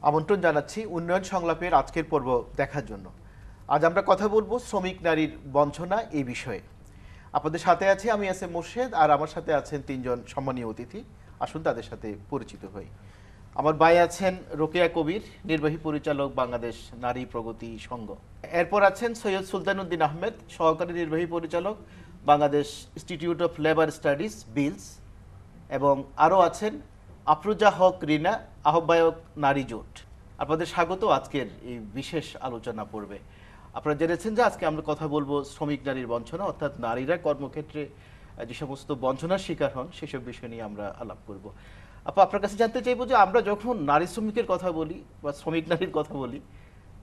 আমন্ত্রণ জানাচ্ছি উন্নয়ন সংলাপের আজকের পর্ব দেখার জন্য। আজ আমরা কথা বলবো শ্রমিক নারীর বঞ্চনা এই বিষয়ে। আপনাদের সাথে আছি আমি এস এম মোর্শেদ, আর আমার সাথে আছেন তিনজন সম্মানীয় অতিথি। আসুন তাদের সাথে পরিচিত হই। আমার ভাই আছেন রোকেয়া কবির, নির্বাহী পরিচালক বাংলাদেশ নারী প্রগতি সংঘ। এরপর আছেন সৈয়দ সুলতানুদ্দিন আহমেদ, সহকারী নির্বাহী পরিচালক Bangladesh institute of labour studies BILS. এবং আরও আছেন আফরোজা হক রিনা, আহ্বায়ক নারী জোট। আপনাদের স্বাগত আজকের এই বিশেষ আলোচনা পর্বে। আপনারা জেনেছেন যে আজকে আমরা কথা বলবো শ্রমিক নারীর বঞ্চনা, অর্থাৎ নারীরা কর্মক্ষেত্রে যে সমস্ত বঞ্চনার শিকার হন সেসব বিষয় নিয়ে আমরা আলাপ করব। আপনার কাছে জানতে চাইবো যে আমরা যখন নারী শ্রমিকের কথা বলি বা শ্রমিক নারীর কথা বলি,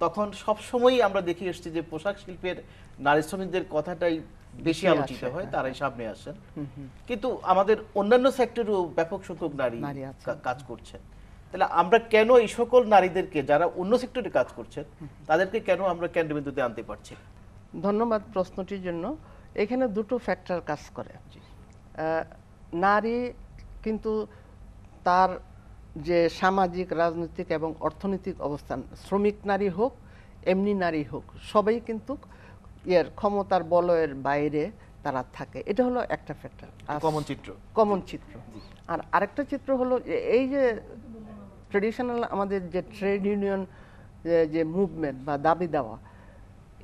তখন সবসময়ই আমরা দেখে এসেছি যে পোশাক শিল্পের নারী শ্রমিকদের কথাটাই বেশি আলোচিত হয়, তারাই সামনে আসেন। কিন্তু আমাদের অন্যান্য সেক্টরেও ব্যাপক সংখ্যক নারী কাজ করছেন। তাহলে আমরা কেন এই সকল নারীদেরকে, যারা অন্য সেক্টরে কাজ করছেন, তাদেরকে কেন আমরা কেন্দ্রবিন্দুতে আনতে পারছি? ধন্যবাদ প্রশ্নটির জন্য। এখানে দুটো ফ্যাক্টর কাজ করে। নারী কিন্তু তার যে সামাজিক, রাজনৈতিক এবং অর্থনৈতিক অবস্থান, শ্রমিক নারী হোক এমনি নারী হোক, সবাই কিন্তু এর ক্ষমতার বলয়ের বাইরে তারা থাকে। এটা হলো একটা ফ্যাক্টর, কমন চিত্র। আর আরেকটা চিত্র হলো এই যে ট্রেডিশনাল আমাদের যে ট্রেড ইউনিয়ন যে মুভমেন্ট বা দাবি দেওয়া,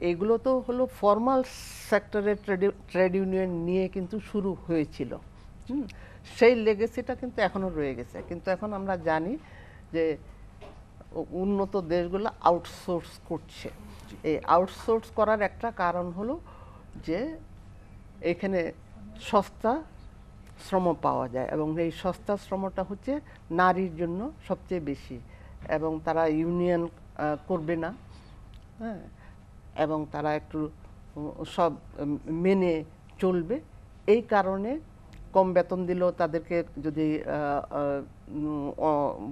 এগুলো তো হলো ফর্মাল সেক্টরের ট্রেড ইউনিয়ন নিয়ে কিন্তু শুরু হয়েছিল। সেই লেগেসিটা কিন্তু এখনো রয়ে গেছে। কিন্তু এখন আমরা জানি যে উন্নত দেশগুলো আউটসোর্স করছে। এই আউটসোর্স করার একটা কারণ হলো যে এখানে সস্তা শ্রম পাওয়া যায়, এবং এই সস্তা শ্রমটা হচ্ছে নারীর জন্য সবচেয়ে বেশি, এবং তারা ইউনিয়ন করবে না, হ্যাঁ, এবং তারা একটু সব মেনে চলবে। এই কারণে কম বেতন দিলেও তাদেরকে যদি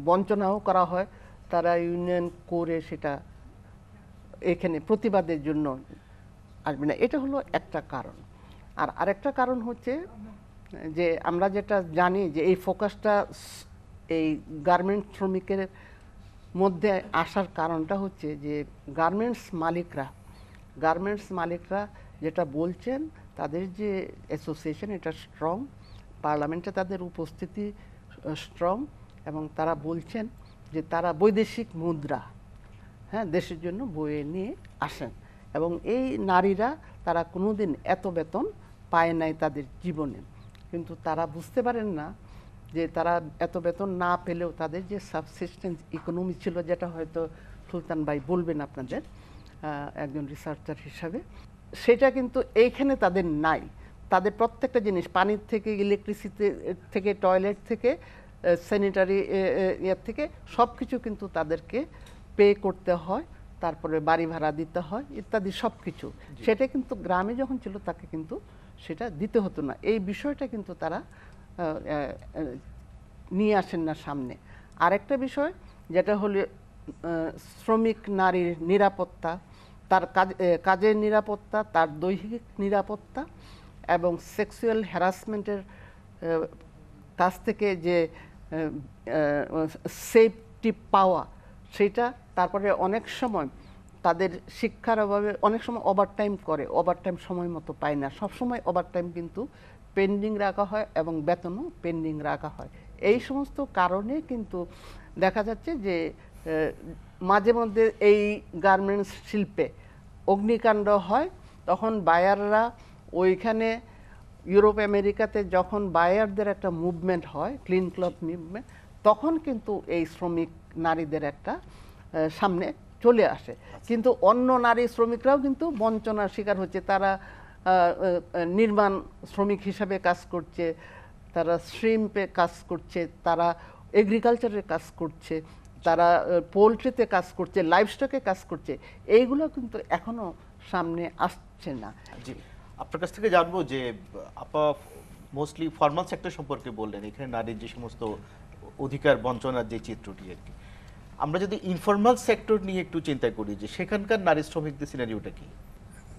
বঞ্চনাও করা হয়, তারা ইউনিয়ন করে সেটা এখানে প্রতিবাদের জন্য আসবে না। এটা হলো একটা কারণ। আর আরেকটা কারণ হচ্ছে যে আমরা যেটা জানি যে এই ফোকাসটা এই গার্মেন্টস শ্রমিকের মধ্যে আসার কারণটা হচ্ছে যে গার্মেন্টস মালিকরা যেটা বলছেন, তাদের যে অ্যাসোসিয়েশন এটা স্ট্রং, পার্লামেন্টে তাদের উপস্থিতি স্ট্রং, এবং তারা বলছেন যে তারা বৈদেশিক মুদ্রা, হ্যাঁ, দেশের জন্য বয়ে নিয়ে আসেন, এবং এই নারীরা তারা কোনোদিন এত বেতন পায় নাই তাদের জীবনে। কিন্তু তারা বুঝতে পারেন না যে তারা এত বেতন না পেলেও তাদের যে সাবসিস্টেন্স ইকোনমি ছিল, যেটা হয়তো সুলতান ভাই বলবেন আপনাদের একজন রিসার্চার হিসাবে, সেটা কিন্তু এইখানে তাদের নাই। তাদের প্রত্যেকটা জিনিস, পানির থেকে ইলেকট্রিসিটি থেকে টয়লেট থেকে স্যানিটারি ইয়ের থেকে সব কিছু কিন্তু তাদেরকে পে করতে হয়, তারপরে বাড়ি ভাড়া দিতে হয় ইত্যাদি সব কিছু। সেটা কিন্তু গ্রামে যখন ছিল তাকে কিন্তু সেটা দিতে হতো না। এই বিষয়টা কিন্তু তারা নিয়ে আসেন না সামনে। আরেকটা বিষয় যেটা হলো শ্রমিক নারীর নিরাপত্তা, তার কাজের নিরাপত্তা, তার দৈহিক নিরাপত্তা এবং সেক্সুয়াল হ্যারাসমেন্টের কাছ থেকে যে সেফটি পাওয়া, সেটা। তারপরে অনেক সময় তাদের শিক্ষার অভাবে অনেক সময় ওভারটাইম করে, ওভারটাইম সময় মতো পায় না। সবসময় ওভারটাইম কিন্তু পেন্ডিং রাখা হয় এবং বেতনও পেন্ডিং রাখা হয়। এই সমস্ত কারণে কিন্তু দেখা যাচ্ছে যে মাঝে মধ্যে এই গার্মেন্টস শিল্পে অগ্নিকাণ্ড হয়, তখন বায়াররা ওইখানে ইউরোপ আমেরিকাতে যখন বায়ারদের একটা মুভমেন্ট হয়, ক্লিন ক্লথ মুভমেন্ট, তখন কিন্তু এই শ্রমিক নারীদের একটা সামনে চলে আসে। কিন্তু অন্য নারী শ্রমিকরাও কিন্তু বঞ্চনার শিকার হচ্ছে। তারা নির্মাণ শ্রমিক হিসাবে কাজ করছে, তারা শ্রিম্পে কাজ করছে, তারা এগ্রিকালচারে কাজ করছে, তারা পোলট্রিতে কাজ করছে, লাইভস্টকে কাজ করছে। এইগুলো কিন্তু এখনো সামনে আসছে না। জি, আপনার কাছ থেকে জানবো যে আপা মোস্টলি ফর্মাল সেক্টর সম্পর্কে বললেন, এখানে নারীর যে সমস্ত অধিকার বঞ্চনার যে চিত্রটি আর কি। আমরা যদি ইনফর্মাল সেক্টর নিয়ে একটু চিন্তা করি, যে সেখানকার নারী শ্রমিকদের সিনারিওটা কি?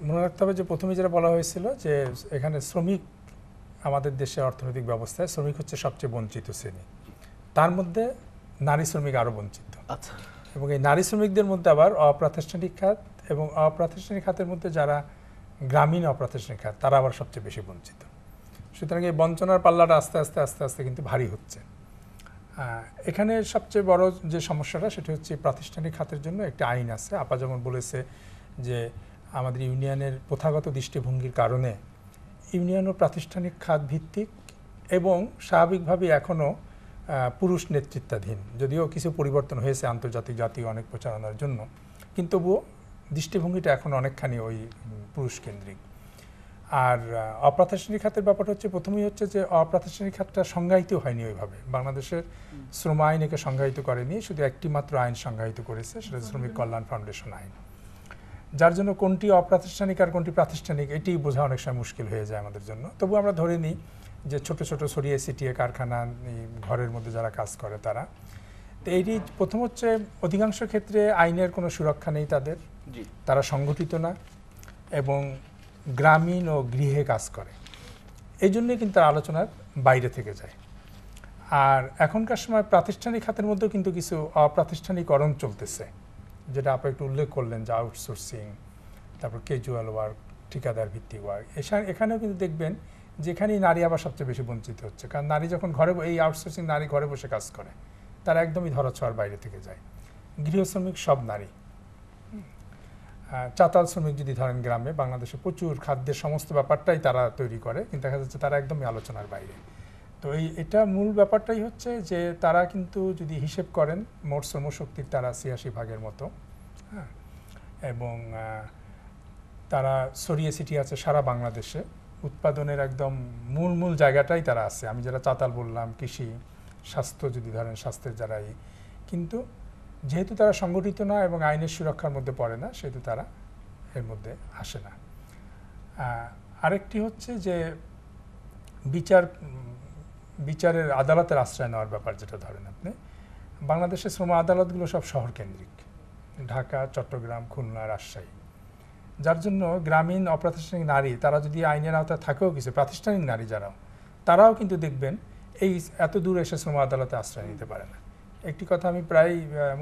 মনে রাখতে হবে যে প্রথমে যেটা বলা হয়েছিল যে এখানে শ্রমিক, আমাদের দেশের অর্থনৈতিক ব্যবস্থায় শ্রমিক হচ্ছে সবচেয়ে বঞ্চিত শ্রেণী, তার মধ্যে নারী শ্রমিক আরও বঞ্চিত। আচ্ছা, এবং এই নারী শ্রমিকদের মধ্যে আবার অপ্রাতিষ্ঠানিক খাত এবং অপ্রাতিষ্ঠানিক খাতের মধ্যে যারা গ্রামীণ অপ্রাতিষ্ঠানিক খাত তারা আবার সবচেয়ে বেশি বঞ্চিত। সুতরাং এই বঞ্চনার পাল্লাটা আস্তে আস্তে আস্তে আস্তে কিন্তু ভারী হচ্ছে। এখানে সবচেয়ে বড় যে সমস্যাটা সেটা হচ্ছে প্রাতিষ্ঠানিক খাতের জন্য একটি আইন আছে। আপা যেমন বলেছে যে আমাদের ইউনিয়নের প্রথাগত দৃষ্টিভঙ্গির কারণে ইউনিয়নও প্রাতিষ্ঠানিক খাত ভিত্তিক এবং স্বাভাবিকভাবে এখনও পুরুষ নেতৃত্বাধীন, যদিও কিছু পরিবর্তন হয়েছে আন্তর্জাতিক জাতীয় অনেক প্রচারণার জন্য, কিন্তু তবুও দৃষ্টিভঙ্গিটা এখন অনেকখানি ওই পুরুষ কেন্দ্রিক। আর অপ্রাতিষ্ঠানিক খাতের ব্যাপারটা হচ্ছে প্রথমেই হচ্ছে যে অপ্রাতিষ্ঠানিক খাতটা সংজ্ঞায়িত হয়নি ওইভাবে। বাংলাদেশের শ্রম আইন একে সংজ্ঞায়িত করেনি, শুধু একটি মাত্র আইন সংজ্ঞায়িত করেছে, সেটা শ্রমিক কল্যাণ ফাউন্ডেশন আইন। যার জন্য কোনটি অপ্রাতিষ্ঠানিক আর কোনটি প্রাতিষ্ঠানিক এটি বোঝা অনেক সময় মুশকিল হয়ে যায় আমাদের জন্য। তবু আমরা ধরে নিই যে ছোট ছোট ছড়িয়ে ছিটিয়ে কারখানা, ঘরের মধ্যে যারা কাজ করে তারা। তো এইটি প্রথম হচ্ছে অধিকাংশ ক্ষেত্রে আইনের কোনো সুরক্ষা নেই তাদের, তারা সংগঠিত না এবং গ্রামীণ ও গৃহে কাজ করে, এই জন্যই কিন্তু তারা আলোচনার বাইরে থেকে যায়। আর এখনকার সময় প্রাতিষ্ঠানিক খাতের মধ্যেও কিন্তু কিছু অপ্রাতিষ্ঠানিকরণ চলতেছে, যেটা আপনি একটু উল্লেখ করলেন, যে আউটসোর্সিং, তারপর ক্যাজুয়াল ওয়ার্ক, ঠিকাদার ভিত্তিক ওয়ার্ক। এখানেও কিন্তু দেখবেন যেখানেই নারী আবার সবচেয়ে বেশি বঞ্চিত হচ্ছে, কারণ নারী যখন ঘরে, এই আউটসোর্সিং নারী ঘরে বসে কাজ করে, তারা একদমই ধরাছোঁয়ার বাইরে থেকে যায়। গৃহ শ্রমিক সব নারী। চাতাল শ্রমিক যদি ধরেন গ্রামে, বাংলাদেশে প্রচুর খাদ্যের সমস্ত ব্যাপারটাই তারা তৈরি করে, কিন্তু দেখা যাচ্ছে তারা একদমই আলোচনার বাইরে। তো এটা মূল ব্যাপারটাই হচ্ছে যে তারা কিন্তু যদি হিসেব করেন মোট শ্রমশক্তির তারা ৮৬% মতো, হ্যাঁ, এবং তারা ছড়িয়ে ছিটিয়ে আছে সারা বাংলাদেশে। উৎপাদনের একদম মূল জায়গাটাই তারা আছে। আমি যারা চাতাল বললাম, কৃষি, স্বাস্থ্য যদি ধরেন স্বাস্থ্যের যারাই, কিন্তু যেহেতু তারা সংগঠিত না এবং আইনের সুরক্ষার মধ্যে পড়ে না, সেহেতু তারা এর মধ্যে আসে না। আরেকটি হচ্ছে যে বিচারের আদালতের আশ্রয় নেওয়ার ব্যাপার, যেটা ধরেন আপনি বাংলাদেশের শ্রম আদালতগুলো সব শহর কেন্দ্রিক, ঢাকা, চট্টগ্রাম, খুলনা, রাজশাহী। যার জন্য গ্রামীণ অপ্রাতিষ্ঠানিক নারী তারা যদি আইনের আওতায় থাকেও কিছু, প্রাতিষ্ঠানিক নারী যারাও, তারাও কিন্তু দেখবেন এই এত দূর এসে শ্রম আদালতে আশ্রয় নিতে পারে না। একটি কথা আমি প্রায়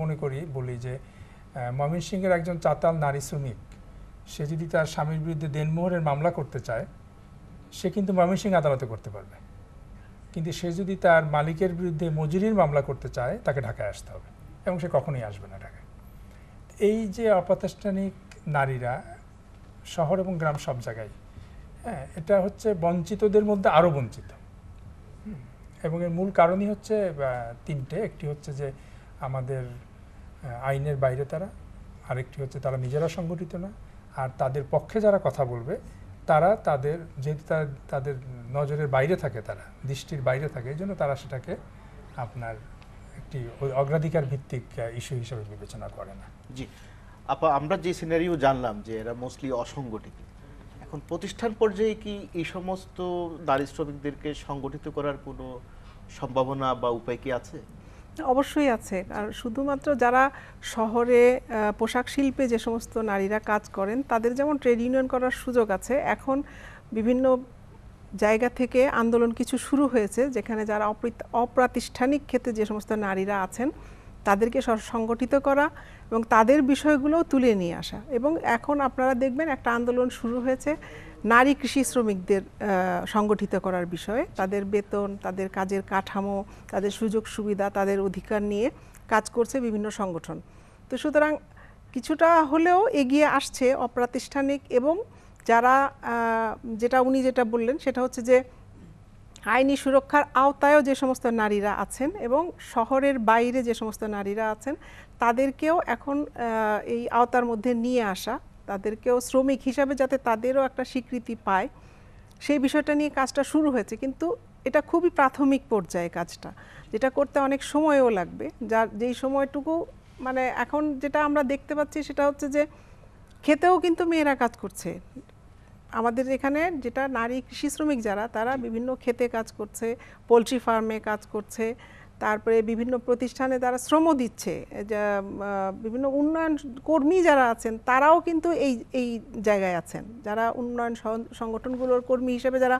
মনে করি, বলি যে ময়মনসিংহের একজন চাতাল নারী শ্রমিক, সে যদি তার স্বামীর বিরুদ্ধে দেনমোহরের মামলা করতে চায়, সে কিন্তু ময়মনসিংহ আদালতে করতে পারবে, কিন্তু সে যদি তার মালিকের বিরুদ্ধে মজুরির মামলা করতে চায়, তাকে ঢাকায় আসতে হবে এবং সে কখনোই আসবে না ঢাকায়। এই যে অপ্রাতিষ্ঠানিক নারীরা শহর এবং গ্রাম সব জায়গায়, হ্যাঁ, এটা হচ্ছে বঞ্চিতদের মধ্যে আরও বঞ্চিত। এবং এর মূল কারণই হচ্ছে তিনটে। একটি হচ্ছে যে আমাদের আইনের বাইরে তারা, আরেকটি হচ্ছে তারা নিজেরা সংগঠিত না, আর তাদের পক্ষে যারা কথা বলবে তারা যেহেতু তাদের নজরের বাইরে থাকে, তারা দৃষ্টির বাইরে থাকে, এই জন্য তারা সেটাকে আপনার একটি অগ্রাধিকার ভিত্তিক ইস্যু হিসেবে বিবেচনা করে না। জি আপা, আমরা যে সিনারিও জানলাম যে এরা মোস্টলি অসংগঠিত, এখন প্রতিষ্ঠান পর্যায়ে কি এই সমস্ত নারী শ্রমিকদেরকে সংগঠিত করার কোনো সম্ভাবনা বা উপায় কি আছে? অবশ্যই আছে। আর শুধুমাত্র যারা শহরে পোশাক শিল্পে যে সমস্ত নারীরা কাজ করেন, তাদের যেমন ট্রেড ইউনিয়ন করার সুযোগ আছে, এখন বিভিন্ন জায়গা থেকে আন্দোলন কিছু শুরু হয়েছে, যেখানে যারা অপ্রাতিষ্ঠানিক ক্ষেত্রে যে সমস্ত নারীরা আছেন তাদেরকে সংগঠিত করা এবং তাদের বিষয়গুলোও তুলে নিয়ে আসা। এবং এখন আপনারা দেখবেন একটা আন্দোলন শুরু হয়েছে নারী কৃষি শ্রমিকদের সংগঠিত করার বিষয়ে, তাদের বেতন, তাদের কাজের কাঠামো, তাদের সুযোগ সুবিধা, তাদের অধিকার নিয়ে কাজ করছে বিভিন্ন সংগঠন। তো সুতরাং কিছুটা হলেও এগিয়ে আসছে অপ্রাতিষ্ঠানিক এবং যারা উনি যেটা বললেন সেটা হচ্ছে যে আইনি সুরক্ষার আওতায়ও যে সমস্ত নারীরা আছেন এবং শহরের বাইরে যে সমস্ত নারীরা আছেন তাদেরকেও এখন এই আওতার মধ্যে নিয়ে আসা, তাদেরকেও শ্রমিক হিসাবে যাতে তাদেরও একটা স্বীকৃতি পায়, সেই বিষয়টা নিয়ে কাজটা শুরু হয়েছে। কিন্তু এটা খুবই প্রাথমিক পর্যায়ে কাজটা, যেটা করতে অনেক সময়ও লাগবে। যেই সময়টুকু মানে এখন যেটা আমরা দেখতে পাচ্ছি সেটা হচ্ছে যে খেতেও কিন্তু মেয়েরা কাজ করছে। আমাদের এখানে যেটা নারী কৃষি শ্রমিক যারা, তারা বিভিন্ন ক্ষেতে কাজ করছে, পোলট্রি ফার্মে কাজ করছে, তারপরে বিভিন্ন প্রতিষ্ঠানে তারা শ্রম দিচ্ছে, বিভিন্ন উন্নয়ন কর্মী যারা আছেন তারাও কিন্তু এই জায়গায় আছেন, যারা উন্নয়ন সংগঠনগুলোর কর্মী হিসেবে যারা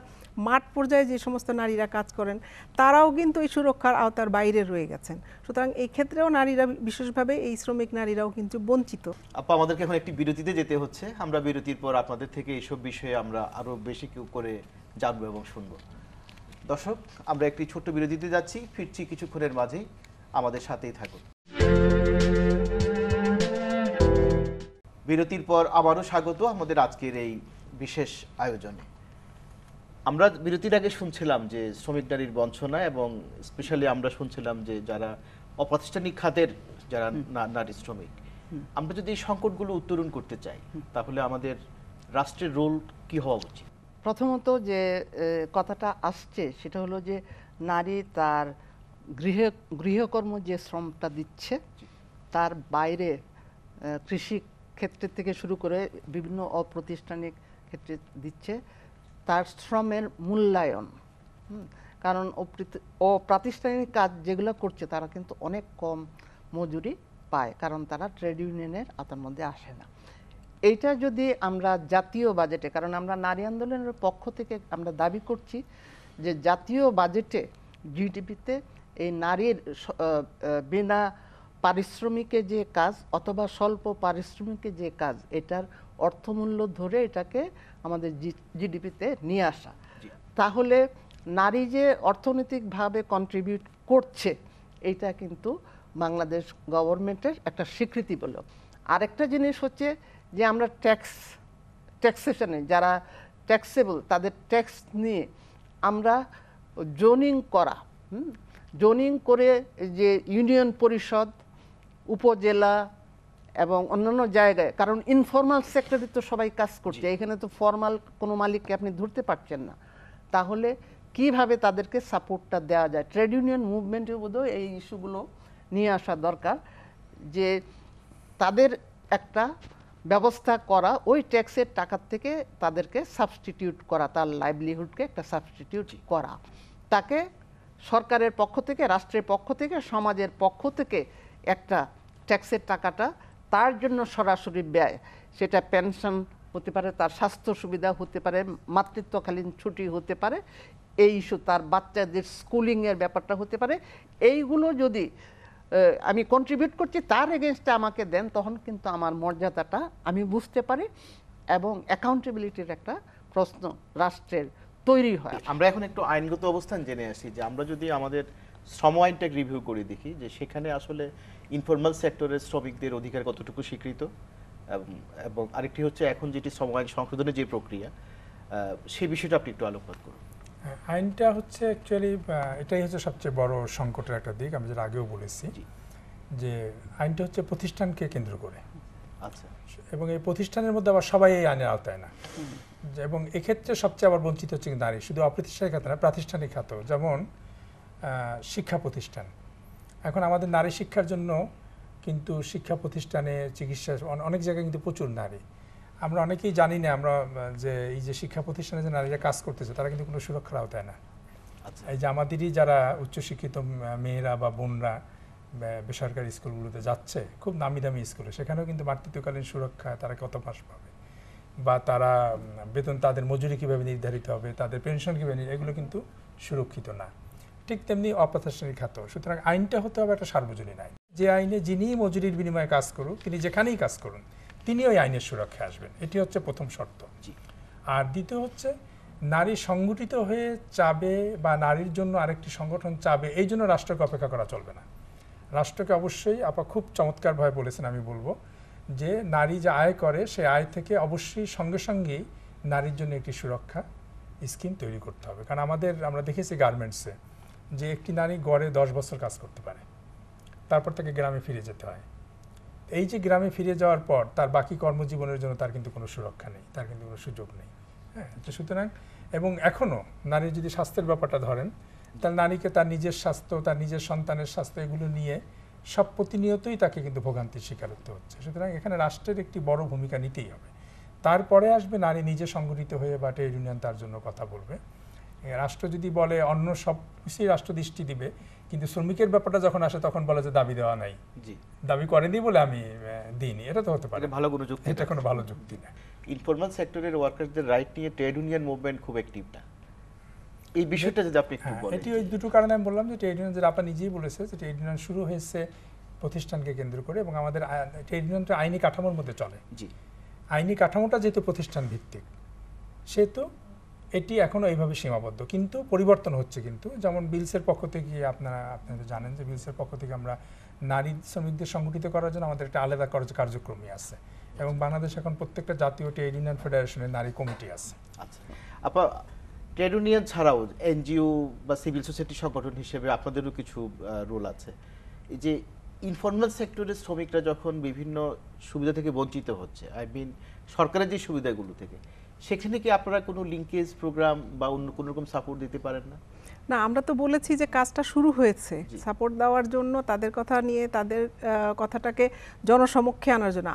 মাঠ পর্যায়ে যে সমস্ত নারীরা কাজ করেন তারাও কিন্তু এই সুরক্ষার আওতার বাইরে রয়ে গেছেন। সুতরাং এই ক্ষেত্রেও নারীরা, বিশেষভাবে এই শ্রমিক নারীরাও কিন্তু বঞ্চিত। আপা, আমাদেরকে এখন একটি বিরতিতে যেতে হচ্ছে। আমরা বিরতির পর আপনাদের থেকে এইসব বিষয়ে আমরা আরো বেশি করে জানবো এবং শুনবো। দর্শক, আমরা একটি ছোট্ট বিরতিতে যাচ্ছি, ফিরছি কিছুক্ষণের মাঝেই, আমাদের সাথেই থাকুন। বিরতির পর আবারও স্বাগত আমাদের আজকের এই বিশেষ আয়োজনে। আমরা বিরতির আগে শুনছিলাম যে শ্রমিক নারীর বঞ্চনা, এবং স্পেশালি আমরা শুনছিলাম যে যারা অপ্রাতিষ্ঠানিক খাতের যারা নারী শ্রমিক, আমরা যদি এই সংকটগুলো উত্তরণ করতে চাই তাহলে আমাদের রাষ্ট্রের রোল কি হওয়া উচিত? প্রথমত যে কথাটা আসছে সেটা হলো যে নারী তার গৃহকর্ম যে শ্রমটা দিচ্ছে তার বাইরে কৃষি ক্ষেত্র থেকে শুরু করে বিভিন্ন অপ্রাতিষ্ঠানিক ক্ষেত্রে দিচ্ছে তার শ্রমের মূল্যায়ন। কারণ অপ্রাতিষ্ঠানিক কাজ যেগুলো করছে তারা কিন্তু অনেক কম মজুরি পায়, কারণ তারা ট্রেড ইউনিয়নের আওতার মধ্যে আসে না। এইটা যদি আমরা জাতীয় বাজেটে, কারণ আমরা নারী আন্দোলনের পক্ষ থেকে আমরা দাবি করছি যে জাতীয় বাজেটে জিডিপিতে এই নারীর বিনা পারিশ্রমিকে যে কাজ অথবা স্বল্প পারিশ্রমিকে যে কাজ, এটার অর্থমূল্য ধরে এটাকে আমাদের জিডিপিতে নিয়ে আসা, তাহলে নারী যে অর্থনৈতিকভাবে কন্ট্রিবিউট করছে এইটা কিন্তু বাংলাদেশ গভর্নমেন্টের একটা স্বীকৃতি বলে। আরেকটা জিনিস হচ্ছে যে আমরা ট্যাক্সেশনে যারা ট্যাক্সেবল তাদের ট্যাক্স নিয়ে আমরা জোনিং করা, জোনিং করে যে ইউনিয়ন পরিষদ, উপজেলা এবং অন্যান্য জায়গায়, কারণ ইনফর্মাল সেক্টরে তো সবাই কাজ করছে, এখানে তো ফর্মাল কোনো মালিককে আপনি ধরতে পারছেন না, তাহলে কিভাবে তাদেরকে সাপোর্টটা দেওয়া যায়। ট্রেড ইউনিয়ন মুভমেন্টের বোধহয় এই ইস্যুগুলো নিয়ে আসা দরকার, যে তাদের একটা ব্যবস্থা করা, ওই ট্যাক্সের টাকার থেকে তাদেরকে সাবস্টিটিউট করা, তার লাইভলিহুডকে একটা সাবস্টিটিউট করা, তাকে সরকারের পক্ষ থেকে, রাষ্ট্রের পক্ষ থেকে, সমাজের পক্ষ থেকে একটা ট্যাক্সের টাকাটা তার জন্য সরাসরি ব্যয়, সেটা পেনশন হতে পারে, তার স্বাস্থ্য সুবিধা হতে পারে, মাতৃত্বকালীন ছুটি হতে পারে, এই ইস্যু তার বাচ্চাদের স্কুলিংয়ের ব্যাপারটা হতে পারে, এইগুলো যদি আমি কন্ট্রিবিউট করছি তার এগেনস্টে আমাকে দেন, তখন কিন্তু আমার মর্যাদাটা আমি বুঝতে পারি এবং অ্যাকাউন্টেবিলিটির একটা প্রশ্ন রাষ্ট্রের তৈরি হয়। আমরা এখন একটু আইনগত অবস্থান জেনে আসি যে আমরা যদি আমাদের শ্রম আইনটাকে রিভিউ করে দেখি যে সেখানে আসলে ইনফর্মাল সেক্টরের শ্রমিকদের অধিকার কতটুকু স্বীকৃত, এবং আরেকটি হচ্ছে এখন যেটি শ্রম আইন সংশোধনের যে প্রক্রিয়া, সেই বিষয়টা আপনি একটু আলোকপাত করুন। আইনটা হচ্ছে অ্যাকচুয়ালি এটাই হচ্ছে সবচেয়ে বড় সংকটের একটা দিক। আমি যেটা আগেও বলেছি যে আইনটা হচ্ছে প্রতিষ্ঠানকে কেন্দ্র করে, আচ্ছা, এবং এই প্রতিষ্ঠানের মধ্যে আবার সবাই এই আইনের আওতায় না, এবং এক্ষেত্রে সবচেয়ে আবার বঞ্চিত হচ্ছে নারী, শুধু অপ্রতিষ্ঠানিক খাত না, প্রাতিষ্ঠানিক খাত, যেমন শিক্ষা প্রতিষ্ঠান। এখন আমাদের নারী শিক্ষার জন্য কিন্তু শিক্ষা প্রতিষ্ঠানে, চিকিৎসা, অনেক জায়গায় কিন্তু প্রচুর নারী। আমরা অনেকেই জানি না আমরা যে এই যে শিক্ষা প্রতিষ্ঠানে যে নারীরা কাজ করতেছে তারা কিন্তু কোনো সুরক্ষার আওতায় না। এই যে আমাদেরই যারা উচ্চশিক্ষিত মেয়েরা বা বোনরা বেসরকারি স্কুলগুলোতে যাচ্ছে, খুব নামি দামি স্কুলে, সেখানেও কিন্তু মাতৃত্বকালীন সুরক্ষা তারা কত মাস পাবে, বা তারা বেতন, তাদের মজুরি কীভাবে নির্ধারিত হবে, তাদের পেনশন কীভাবে, এগুলো কিন্তু সুরক্ষিত না। ঠিক তেমনি অপ্রাতিষ্ঠানিক খাত। সুতরাং আইনটা হতে হবে একটা সার্বজনীন আইন, যে আইনে যিনি মজুরির বিনিময়ে কাজ করুন, তিনি যেখানেই কাজ করুন, তিনি ওই আইনের সুরক্ষায় আসবেন। এটি হচ্ছে প্রথম শর্ত। আর দ্বিতীয় হচ্ছে নারী সংগঠিত হয়ে চাবে বা নারীর জন্য আরেকটি সংগঠন চাবে, এই জন্য রাষ্ট্রকে অপেক্ষা করা চলবে না। রাষ্ট্রকে অবশ্যই, আপা খুব চমৎকারভাবে বলেছেন, আমি বলবো যে নারী যে আয় করে সেই আয় থেকে অবশ্যই সঙ্গে সঙ্গেই নারীর জন্য একটি সুরক্ষা স্কিম তৈরি করতে হবে। কারণ আমরা দেখেছি গার্মেন্টসে যে একটি নারী গড়ে 10 বছর কাজ করতে পারে, তারপর তাকে গ্রামে ফিরে যেতে হয়। এই যে গ্রামে ফিরে যাওয়ার পর তার বাকি কর্মজীবনের জন্য তার কিন্তু কোনো সুরক্ষা নেই, তার কিন্তু কোনো সুযোগ নেই। হ্যাঁ, সুতরাং এবং এখনও নারীর যদি স্বাস্থ্যের ব্যাপারটা ধরেন, তাহলে নারীকে তার নিজের স্বাস্থ্য, তার নিজের সন্তানের স্বাস্থ্য, এগুলো নিয়ে সব প্রতিনিয়তই তাকে কিন্তু ভোগান্তির শিকার হতে হচ্ছে। সুতরাং এখানে রাষ্ট্রের একটি বড় ভূমিকা নিতেই হবে। তারপরে আসবে নারী নিজে সংগঠিত হয়ে বা ট্রেড ইউনিয়ন তার জন্য কথা বলবে। রাষ্ট্র যদি বলে অন্য সব কিছুই রাষ্ট্র দৃষ্টি দিবে, কিন্তু শ্রমিকের ব্যাপারটা যখন আসে তখন বলে যে দাবি দেওয়া নাই, জি, দাবি করেনি বলে আমি দিইনি। এটা তো হতে পারে, এটা ভালো কোনো যুক্তি এটা কোনো ভালো যুক্তি না। ইনফরমাল সেক্টরের ওয়ার্কারদের রাইট নিয়ে ট্রেড ইউনিয়ন মুভমেন্ট খুব অ্যাক্টিভ না, এই বিষয়টা যদি আপনি একটু হ্যাঁ, বলেন। এটি ওই দুটো কারণে আমি বললাম যে ট্রেড ইউনিয়ন, যেটা আপনি নিজেই বলেছে যে ট্রেড ইউনিয়ন শুরু হয়েছে প্রতিষ্ঠানকে কেন্দ্র করে, এবং আমাদের ট্রেড ইউনিয়নটা আইনি কাঠামোর মধ্যে চলে। জি, আইনি কাঠামোটা যেহেতু প্রতিষ্ঠান ভিত্তিক, সেহেতু এটি এখনো এইভাবে সীমাবদ্ধ, কিন্তু পরিবর্তন হচ্ছে। কিন্তু যেমন বিলসের পক্ষ থেকে আপনারা জানেন যে বিলসের পক্ষ থেকে আমরা নারী শ্রমিকদের সংগঠিত করার জন্য আমাদের একটা আলাদা কার্যক্রমই আছে, এবং বাংলাদেশ এখন প্রত্যেকটা জাতীয় ট্রেড ইউনিয়ন ফেডারেশনের নারী কমিটি আছে। আচ্ছা আপা, ট্রেড ইউনিয়ন ছাড়াও এনজিও বা সিভিল সোসাইটি সংগঠন হিসেবে আপনাদেরও কিছু রোল আছে। এই যে ইনফরমাল সেক্টরের শ্রমিকরা যখন বিভিন্ন সুবিধা থেকে বঞ্চিত হচ্ছে, আই মিন সরকারের যে সুবিধাগুলো থেকে, সেখানে কি আপনারা কোনো লিঙ্কেজ প্রোগ্রাম বা অন্য কোনো রকম সাপোর্ট দিতে পারেন না? না, আমরা তো বলেছি যে কাজটা শুরু হয়েছে জি। সাপোর্ট দেওয়ার জন্য, তাদের কথা নিয়ে তাদের কথাটাকে জনসমক্ষে আনার জন্য।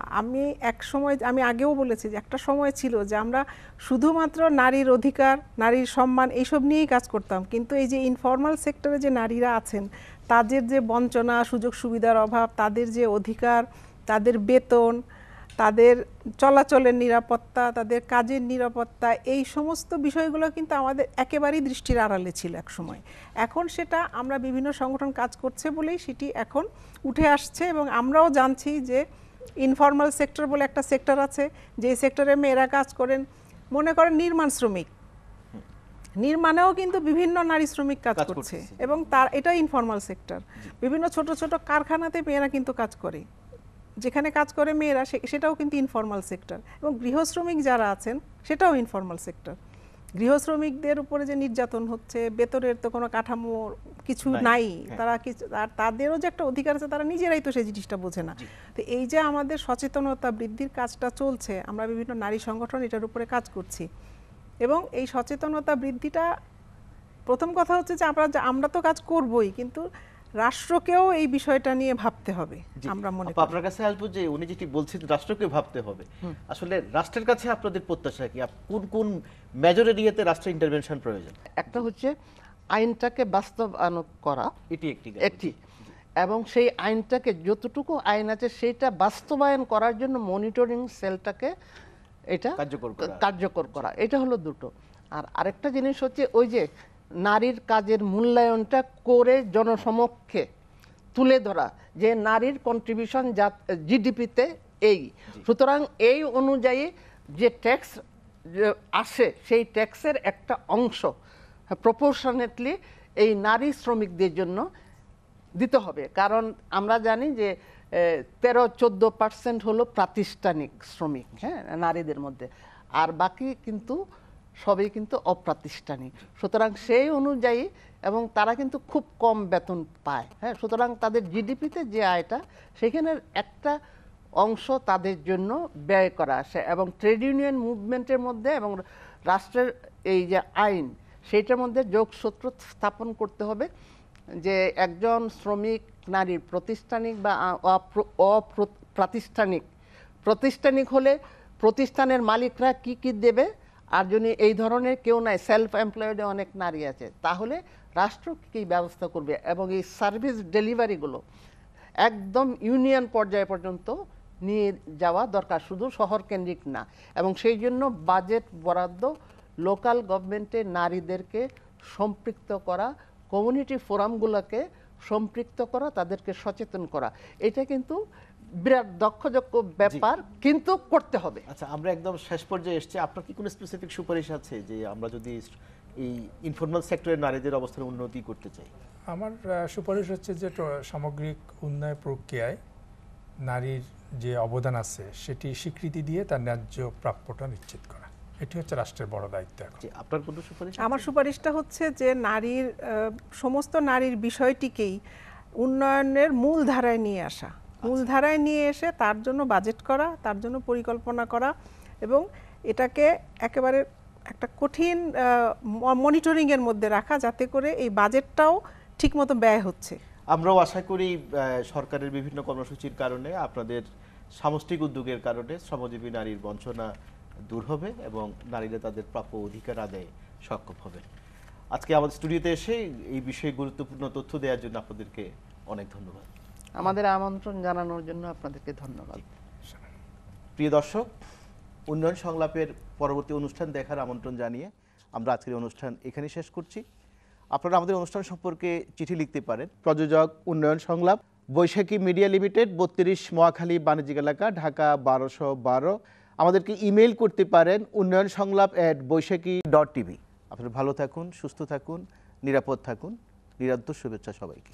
আমি আগেও বলেছি যে একটা সময় ছিল যে আমরা শুধুমাত্র নারীর অধিকার, নারীর সম্মান এইসব নিয়েই কাজ করতাম, কিন্তু এই যে ইনফরমাল সেক্টরে যে নারীরা আছেন তাদের যে বঞ্চনা, সুযোগ সুবিধার অভাব, তাদের যে অধিকার, তাদের বেতন, তাদের চলাচলের নিরাপত্তা, তাদের কাজের নিরাপত্তা, এই সমস্ত বিষয়গুলো কিন্তু আমাদের একেবারেই দৃষ্টির আড়ালে ছিল এক সময়। এখন সেটা আমরা বিভিন্ন সংগঠন কাজ করছে বলেই সেটি এখন উঠে আসছে, এবং আমরাও জানছি যে ইনফরমাল সেক্টর বলে একটা সেক্টর আছে, যে সেক্টরে মেয়েরা কাজ করেন। মনে করেন নির্মাণ শ্রমিক, নির্মাণেও কিন্তু বিভিন্ন নারী শ্রমিক কাজ করছে, করতেছে। এবং এটা ইনফরমাল সেক্টর। বিভিন্ন ছোট ছোট কারখানাতে মেয়েরা কিন্তু কাজ করে, যেখানে কাজ করে মেয়েরা সেটাও কিন্তু ইনফরমাল সেক্টর। এবং গৃহ শ্রমিক যারা আছেন সেটাও ইনফরমাল সেক্টর। গৃহ শ্রমিকদের উপরে যে নির্যাতন হচ্ছে, বেতনের তো কোনো কাঠামো কিছু নাই, তারা কিছু, আর তাদেরও যে একটা অধিকার আছে তারা নিজেরাই তো সেই জিনিসটা বোঝে না। তো এই যে আমাদের সচেতনতা বৃদ্ধির কাজটা চলছে, আমরা বিভিন্ন নারী সংগঠন এটার উপরে কাজ করছি, এবং এই সচেতনতা বৃদ্ধিটা, প্রথম কথা হচ্ছে যে আমরা তো কাজ করবই, কিন্তু রাষ্ট্রকেও এই বিষয়টা নিয়ে ভাবতে হবে। আমরা মনে করি আপনার কাছে আসবো যে উনি যেটি বলছেন রাষ্ট্রকে ভাবতে হবে, আসলে রাষ্ট্রের কাছে আপনাদের প্রত্যাশা কি? কোন কোন মেজর এরিয়াতে রাষ্ট্রের ইন্টারভেনশন প্রয়োজন? একটা হচ্ছে আইনটাকে বাস্তবায়ন করা, এটি একটি, এবং সেই আইনটাকে যতটুকু আইন আছে সেটা বাস্তবায়ন করার জন্য মনিটরিং সেলটাকে এটা কার্যকর করা, এটা হলো দুটো। আর আরেকটা জিনিস হচ্ছে ওই যে নারীর কাজের মূল্যায়নটা করে জনসমক্ষে তুলে ধরা, যে নারীর কন্ট্রিবিউশন জিডিপিতে এই, সুতরাং এই অনুযায়ী যে ট্যাক্স আসে সেই ট্যাক্সের একটা অংশ প্রপোর্শনেটলি এই নারী শ্রমিকদের জন্য দিতে হবে। কারণ আমরা জানি যে 13-14% হলো প্রাতিষ্ঠানিক শ্রমিক, হ্যাঁ, নারীদের মধ্যে, আর বাকি কিন্তু সবই কিন্তু অপ্রাতিষ্ঠানিক। সুতরাং সেই অনুযায়ী, এবং তারা কিন্তু খুব কম বেতন পায়, হ্যাঁ, সুতরাং তাদের জিডিপিতে যে আয়টা সেখানের একটা অংশ তাদের জন্য ব্যয় করা আসে। এবং ট্রেড ইউনিয়ন মুভমেন্টের মধ্যে এবং রাষ্ট্রের এই যে আইন, সেইটার মধ্যে যোগসূত্র স্থাপন করতে হবে যে একজন শ্রমিক নারীর প্রাতিষ্ঠানিক বা অপ্রাতিষ্ঠানিক, প্রাতিষ্ঠানিক হলে প্রতিষ্ঠানের মালিকরা কি কি দেবে, আর যদি এই ধরনের কেউ নাই, সেলফ এমপ্লয়েডে অনেক নারী আছে, তাহলে রাষ্ট্র কী ব্যবস্থা করবে। এবং এই সার্ভিস ডেলিভারিগুলো একদম ইউনিয়ন পর্যায় পর্যন্ত নিয়ে যাওয়া দরকার, শুধু শহর কেন্দ্রিক না। এবং সেই জন্য বাজেট বরাদ্দ, লোকাল গভর্নমেন্টে নারীদেরকে সম্পৃক্ত করা, কমিউনিটি ফোরামগুলোকে সম্পৃক্ত করা, তাদেরকে সচেতন করা, এটা কিন্তু বিরাট দক্ষযোগ্য ব্যাপার, কিন্তু করতে হবে। আচ্ছা, আমরা একদম শেষ পর্যায়ে এসেছি। আপনার কি কোনো স্পেসিফিক সুপারিশ আছে যে আমরা যদি এই ইনফরমাল সেক্টরের নারীদের অবস্থার উন্নতি করতে চাই? আমার সুপারিশ হচ্ছে যে সামগ্রিক উন্নয়ন প্রক্রিয়ায় নারীর যে অবদান আছে সেটি স্বীকৃতি দিয়ে তার ন্যায্য প্রাপ্যটা নিশ্চিত করা, এটি হচ্ছে রাষ্ট্রের বড় দায়িত্ব। এখন আপনার কোনো সুপারিশ? আমার সুপারিশটা হচ্ছে যে সমস্ত নারীর বিষয়টিকেই উন্নয়নের মূল ধারায় নিয়ে আসা, মূল ধারায় নিয়ে এসে তার জন্য বাজেট করা, তার জন্য পরিকল্পনা করা, এবং এটাকে একেবারে একটা কঠিন মনিটরিংয়ের মধ্যে রাখা, যাতে করে এই বাজেটটাও ঠিকমতো ব্যয় হচ্ছে। আমরাও আশা করি সরকারের বিভিন্ন কর্মসূচির কারণে, আপনাদের সামষ্টিক উদ্যোগের কারণে শ্রমজীবী নারীর বঞ্চনা দূর হবে এবং নারীরা তাদের প্রাপ্য অধিকার আদায়ে সক্ষম হবে। আজকে আমাদের স্টুডিওতে এসে এই বিষয়ে গুরুত্বপূর্ণ তথ্য দেওয়ার জন্য আপনাদেরকে অনেক ধন্যবাদ। আমাদের আমন্ত্রণ জানানোর জন্য আপনাদেরকে ধন্যবাদ। প্রিয় দর্শক, উন্নয়ন সংলাপের পরবর্তী অনুষ্ঠান দেখার আমন্ত্রণ জানিয়ে আমরা আজকের অনুষ্ঠান এখানে শেষ করছি। আপনারা আমাদের অনুষ্ঠান সম্পর্কে চিঠি লিখতে পারেন। প্রযোজক উন্নয়ন সংলাপ, বৈশাখী মিডিয়া লিমিটেড, 32 মহাখালী বাণিজ্যিক এলাকা, ঢাকা 1212। আমাদেরকে ইমেইল করতে পারেন unnayonsonghlap@boishakhi.tv। আপনারা ভালো থাকুন, সুস্থ থাকুন, নিরাপদ থাকুন। নিরন্তর শুভেচ্ছা সবাইকে।